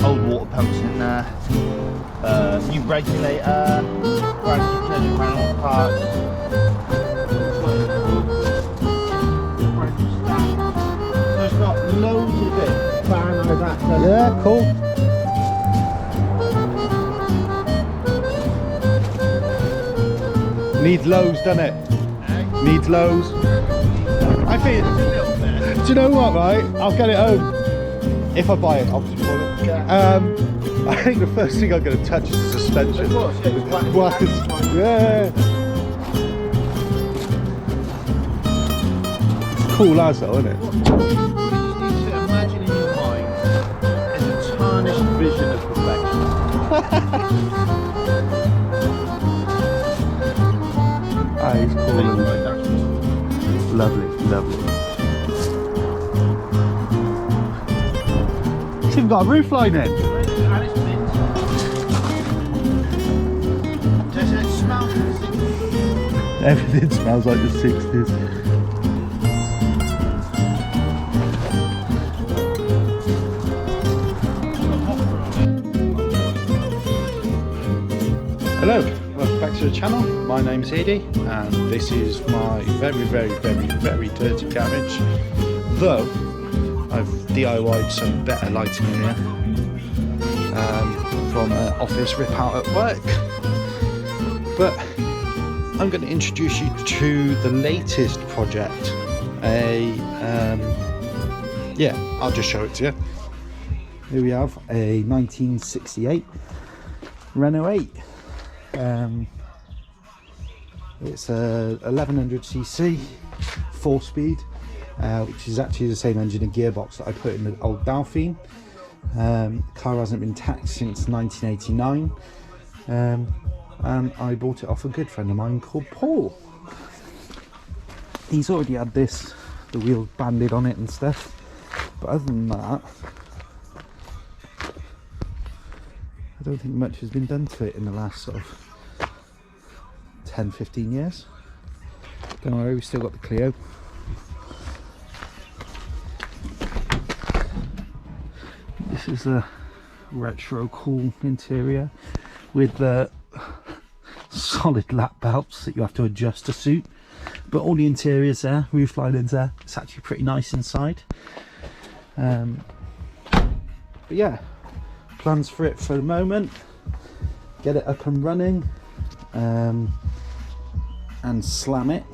old water pumps in there, new regulator, brand new turning Renault parts, so it's got loads of it. Fan like that. Yeah, cool. Needs lows, doesn't it? Needs lows. I think. Do you know what, right? I'll get it home. If I buy it, obviously for it. Yeah. I think the first thing I'm going to touch is the suspension. Of course, yeah. What is, yeah. It's cool as though, isn't it? What you just need to imagine in your mind is a tarnished vision of perfection. Ah, it's cool. Lovely, lovely. It's even got a roof line in. And it's mint. Does it smell like the 60s? Everything smells like the 60s. Hello, welcome back to the channel. My name's Edie and this is my very dirty garage. Though I've DIY'd some better lighting in here from an office rip out at work. But I'm going to introduce you to the latest project. Yeah, I'll just show it to you. Here we have a 1968 Renault 8. It's a 1100cc 4-speed, which is actually the same engine and gearbox that I put in the old Dauphine. The car hasn't been taxed since 1989, and I bought it off a good friend of mine called Paul. He's already had the wheels banded on it and stuff, but other than that, I don't think much has been done to it in the last sort of 10-15 years. Don't worry, we've still got the Clio. This is a retro cool interior with the solid lap belts that you have to adjust to suit, but all the interiors there, roof linings there, it's actually pretty nice inside. But yeah, plans for it for the moment, get it up and running, and slam it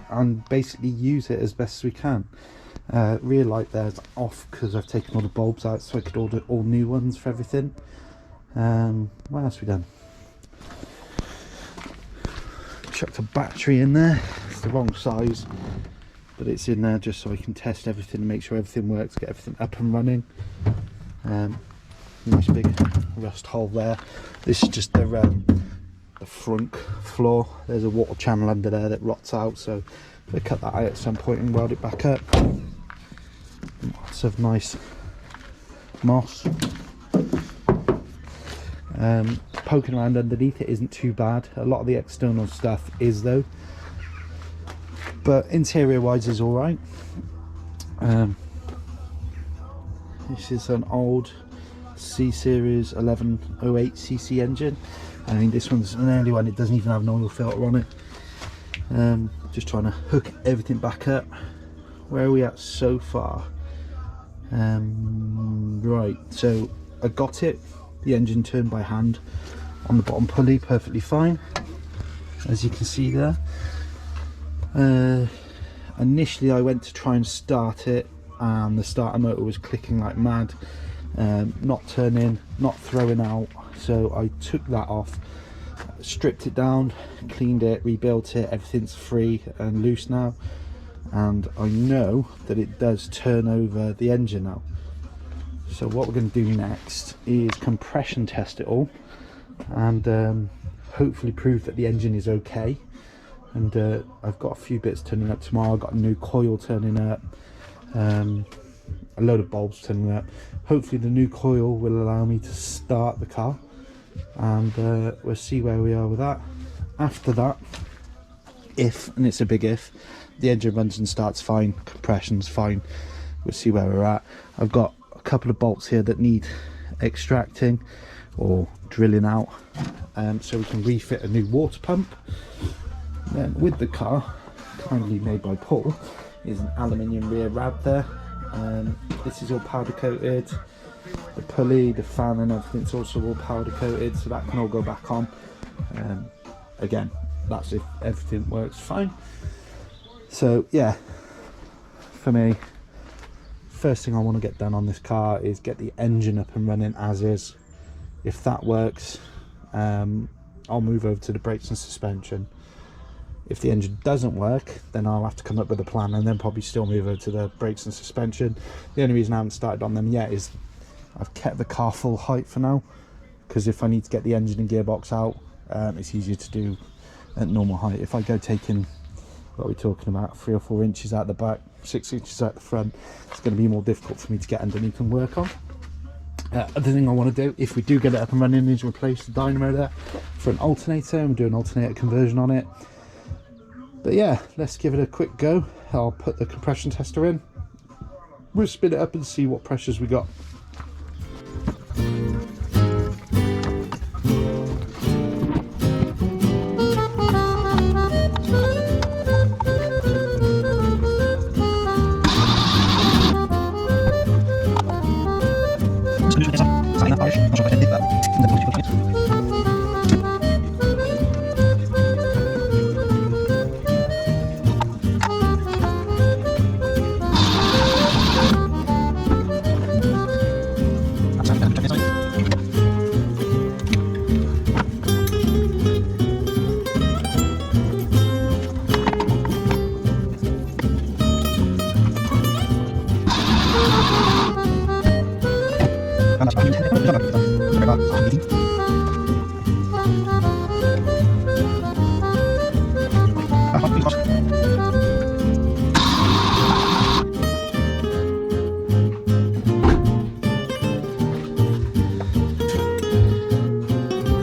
and basically use it as best as we can. Rear light there's off because I've taken all the bulbs out so I could order all new ones for everything. What else have we done? Chucked a battery in there. It's the wrong size, but it's in there just so I can test everything and make sure everything works, get everything up and running. Nice big rust hole there. This is just the front floor. There's a water channel under there that rots out, so I cut that out at some point and weld it back up. Lots of nice moss. Poking around underneath it isn't too bad. A lot of the external stuff is though, but interior wise is all right. This is an old C-Series 1108cc engine. I mean, this one's an early one, it doesn't even have an oil filter on it. Just trying to hook everything back up. Where are we at so far? Right, so I got it, the engine turned by hand on the bottom pulley, perfectly fine, as you can see there. Initially I went to try and start it and the starter motor was clicking like mad, not turning, not throwing out, so I took that off, stripped it down, cleaned it, rebuilt it, everything's free and loose now, and I know that it does turn over the engine now. So what we're going to do next is compression test it all and hopefully prove that the engine is okay. And I've got a few bits turning up tomorrow. I've got a new coil turning up, a load of bulbs turning up. Hopefully the new coil will allow me to start the car, and we'll see where we are with that. After that, if, and it's a big if, the engine runs and starts fine, compression's fine, we'll see where we're at. I've got a couple of bolts here that need extracting or drilling out, so we can refit a new water pump. Then with the car, kindly made by Paul, is an aluminium rear rad there. This is all powder coated. The pulley, the fan and everything's also all powder coated, so that can all go back on. Again, that's if everything works fine. So yeah, for me, first thing I want to get done on this car is get the engine up and running as is. If that works, I'll move over to the brakes and suspension. If the engine doesn't work, then I'll have to come up with a plan and then probably still move over to the brakes and suspension. The only reason I haven't started on them yet is I've kept the car full height for now, because if I need to get the engine and gearbox out, it's easier to do at normal height. If I go taking, what are we talking about, 3 or 4 inches out the back, 6 inches out the front, it's going to be more difficult for me to get underneath and work on. Other thing I want to do, if we do get it up and running, is replace the dynamo there for an alternator and do an alternator conversion on it. But yeah, let's give it a quick go. I'll put the compression tester in, we'll spin it up and see what pressures we got.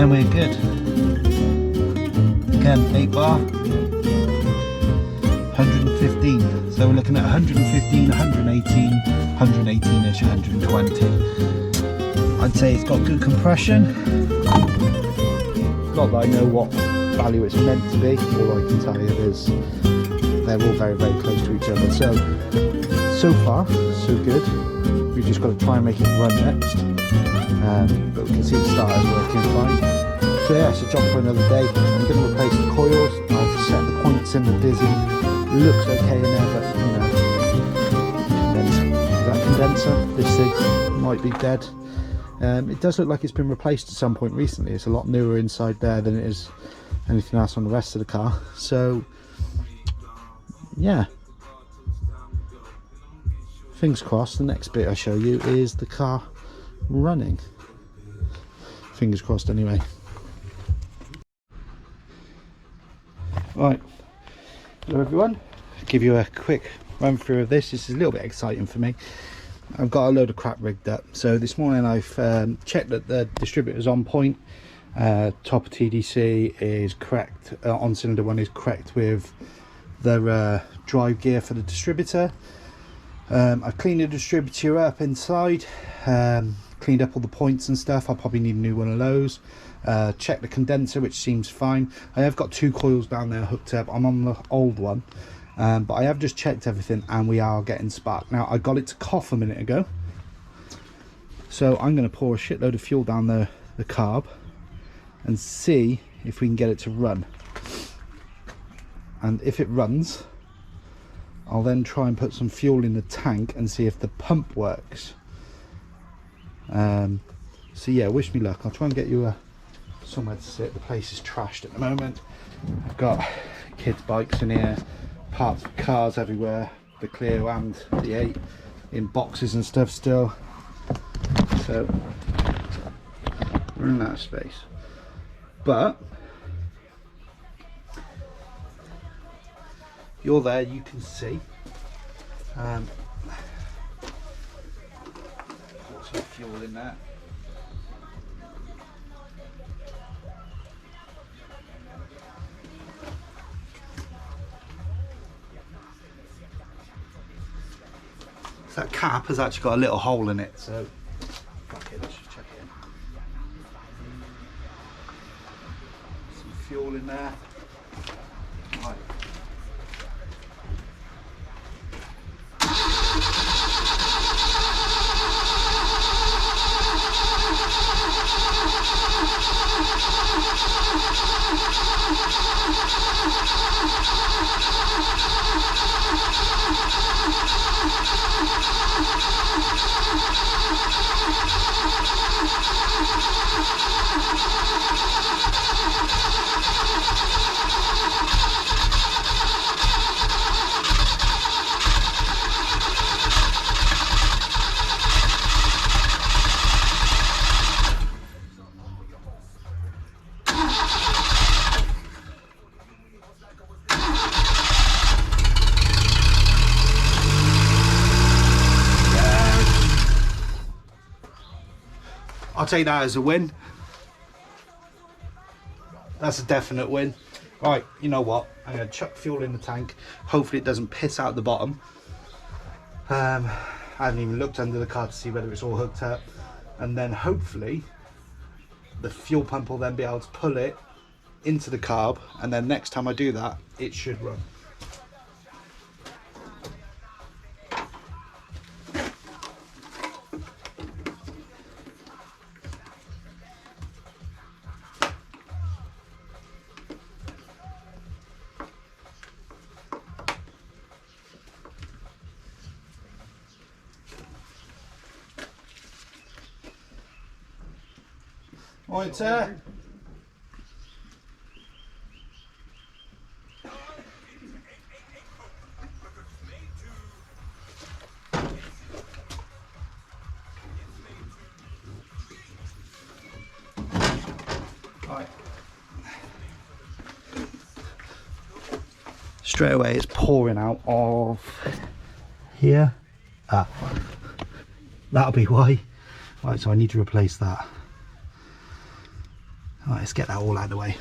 And we're good. Again, 8 bar, 115. So we're looking at 115, 118, 118-ish, 120. I'd say it's got good compression. Not that I know what value it's meant to be. All I can tell you is they're all very, very close to each other. So far, so good. We've just got to try and make it run next. But we can see the starter's working fine. So yeah, it's a job for another day. I'm going to replace the coils. I've set the points in the dizzy. Looks okay in there, but you know, that condenser, this thing might be dead. It does look like it's been replaced at some point recently. It's a lot newer inside there than it is anything else on the rest of the car. So yeah, fingers crossed. The next bit I show you is the car running. Fingers crossed anyway. Right, hello everyone. I'll give you a quick run through of this. This is a little bit exciting for me. I've got a load of crap rigged up. So this morning I've checked that the distributor's on point. Top of TDC is correct, on cylinder 1 is correct with the drive gear for the distributor. I've cleaned the distributor up inside, cleaned up all the points and stuff. I'll probably need a new one of those. Check the condenser, which seems fine. I have got 2 coils down there hooked up. I'm on the old one, but I have just checked everything and we are getting spark. Now I got it to cough a minute ago, so I'm going to pour a shitload of fuel down the carb and see if we can get it to run. And if it runs, I'll then try and put some fuel in the tank and see if the pump works. So yeah, wish me luck. I'll try and get you somewhere to sit. The place is trashed at the moment. I've got kids' bikes in here, parts of cars everywhere, the Clio and the 8 in boxes and stuff still. So we're in that space. But you're there, you can see. Put some fuel in there. That cap has actually got a little hole in it, so fuck it, let's just check it. fuel in there. Right. I'll take that as a win. That's a definite win. Right, you know what? I'm going to chuck fuel in the tank. Hopefully it doesn't piss out the bottom. I haven't even looked under the car to see whether it's all hooked up. And then hopefully the fuel pump will then be able to pull it into the carb. And then next time I do that, it should run. Right, sir. Right. Straight away it's pouring out of here. That'll be why. Right, so I need to replace that. Right, let's get that all out of the way.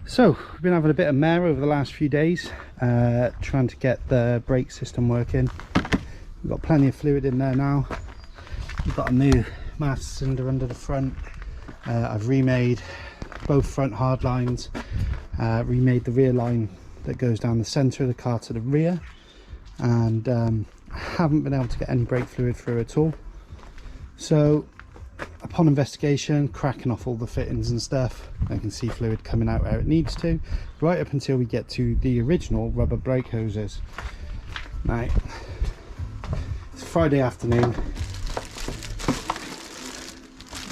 So we've been having a bit of mare over the last few days, trying to get the brake system working. We've got plenty of fluid in there now. We've got a new master cylinder under the front. I've remade both front hard lines, remade the rear line that goes down the centre of the car to the rear, and I haven't been able to get any brake fluid through at all. So upon investigation, cracking off all the fittings and stuff, I can see fluid coming out where it needs to, right up until we get to the original rubber brake hoses. Now, it's Friday afternoon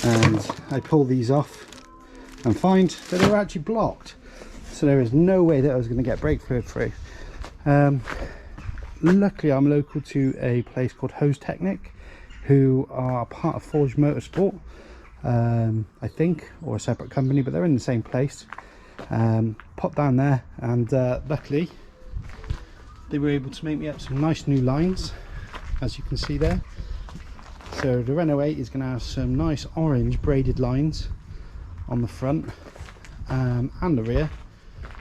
and I pull these off and find that they're actually blocked. So there is no way that I was going to get brake fluid through. Luckily I'm local to a place called Hose Technic, who are part of Forge Motorsport, I think, or a separate company, but they're in the same place. Popped down there and luckily they were able to make me up some nice new lines, as you can see there. So the Renault 8 is going to have some nice orange braided lines on the front and the rear,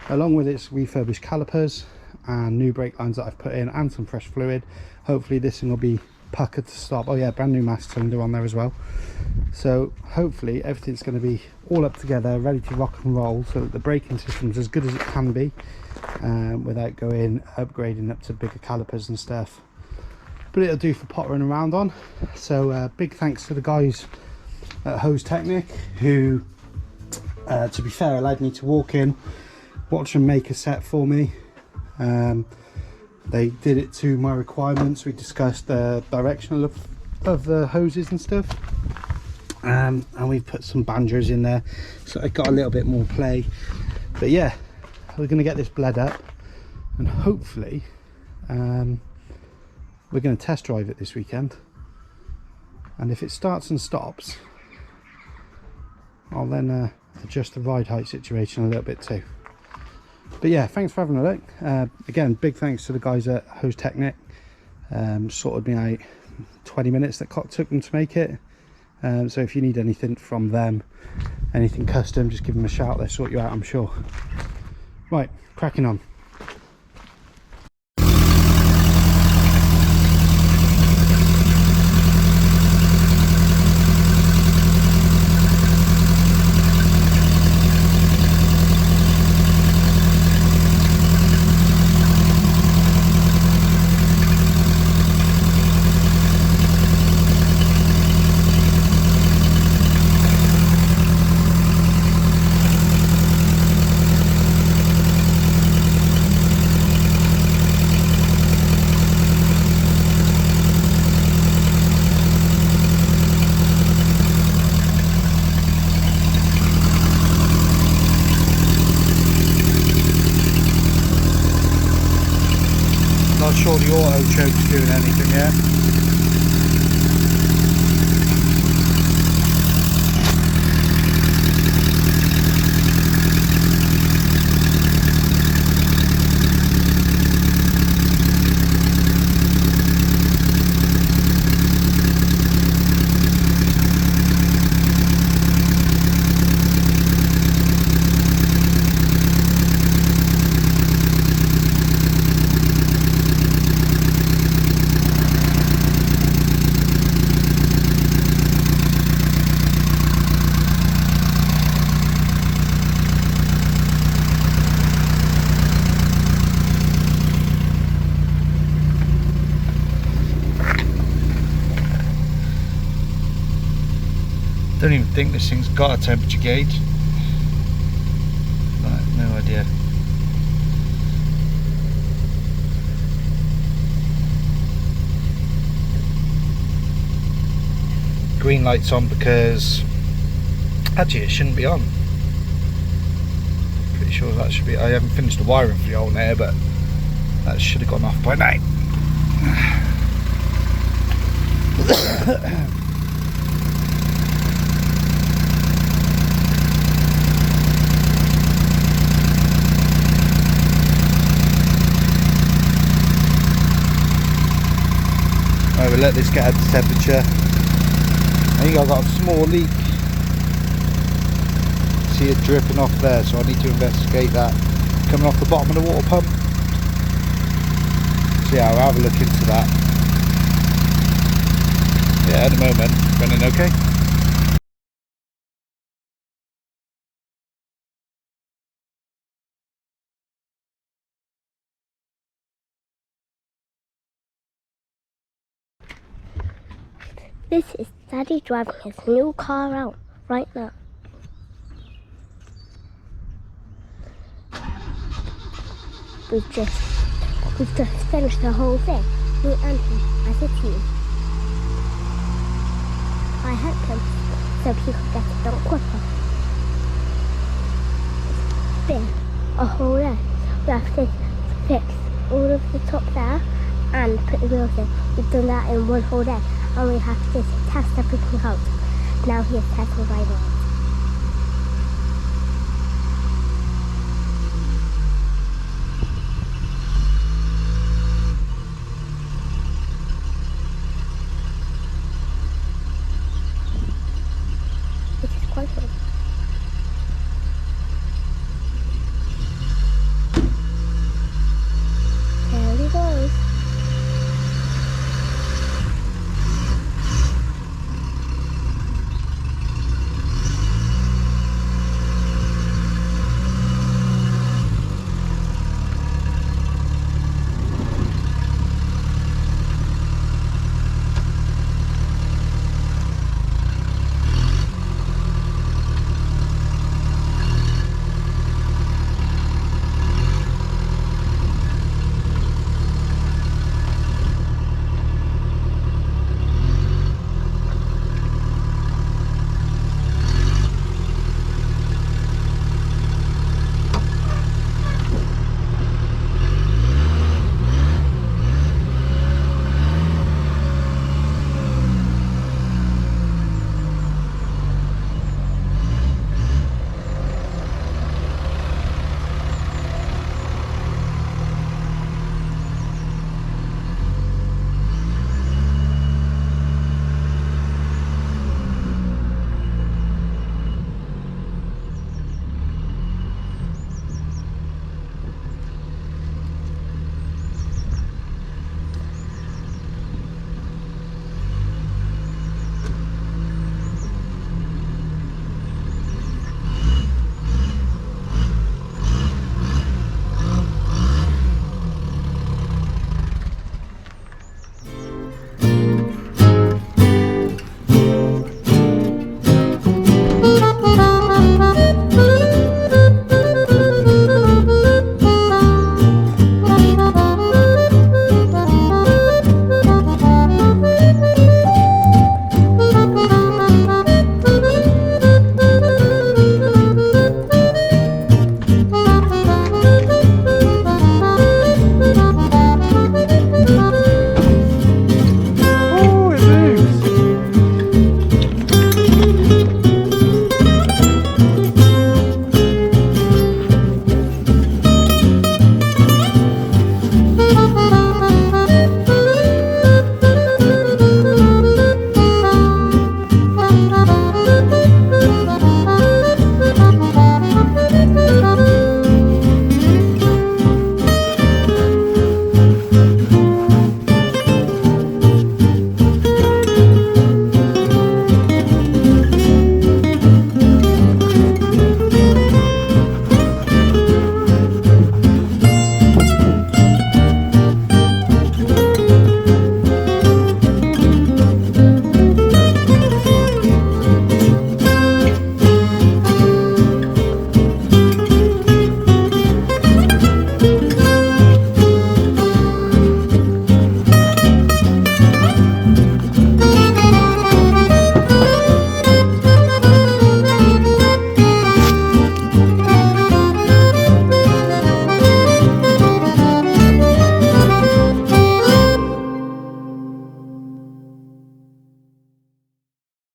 along with its refurbished calipers and new brake lines that I've put in, and some fresh fluid. Hopefully this thing will be puckered to stop. Oh yeah, brand new master cylinder on there as well. So hopefully everything's going to be all up together, ready to rock and roll, so that the braking system's as good as it can be, without upgrading up to bigger calipers and stuff. But it'll do for pottering around on. So big thanks to the guys at Hose Technic, who to be fair allowed me to walk in, watch them make a set for me. They did it to my requirements. We discussed the direction of the hoses and stuff, and we've put some banjos in there, so I got a little bit more play. But yeah, we're going to get this bled up, and hopefully we're going to test drive it this weekend, and if it starts and stops, I'll then adjust the ride height situation a little bit too. But yeah, thanks for having a look. Again, big thanks to the guys at Hose Technic. Sorted me out 20 minutes that took them to make it. So if you need anything from them, anything custom, just give them a shout. They'll sort you out, I'm sure. Right, cracking on. sure the auto choke's doing anything yet. Don't even think this thing's got a temperature gauge. Right, no idea. Green light's on because actually it shouldn't be on. Pretty sure that should be. I haven't finished the wiring for the old air, but that should have gone off by now. Right, we'll let this get at temperature. I think I've got a small leak. See it dripping off there, so I need to investigate that. Coming off the bottom of the water pump. So yeah, I'll have a look into that. Yeah, at the moment, running okay. This is Daddy driving his new car out right now. We've just finished the whole thing, me and him as a team. I helped him so he could get it done quicker. It's been a whole day. We have to fix all of the top there and put the wheels in. We've done that in one whole day. And we have to test everything out. Now he is testing driving.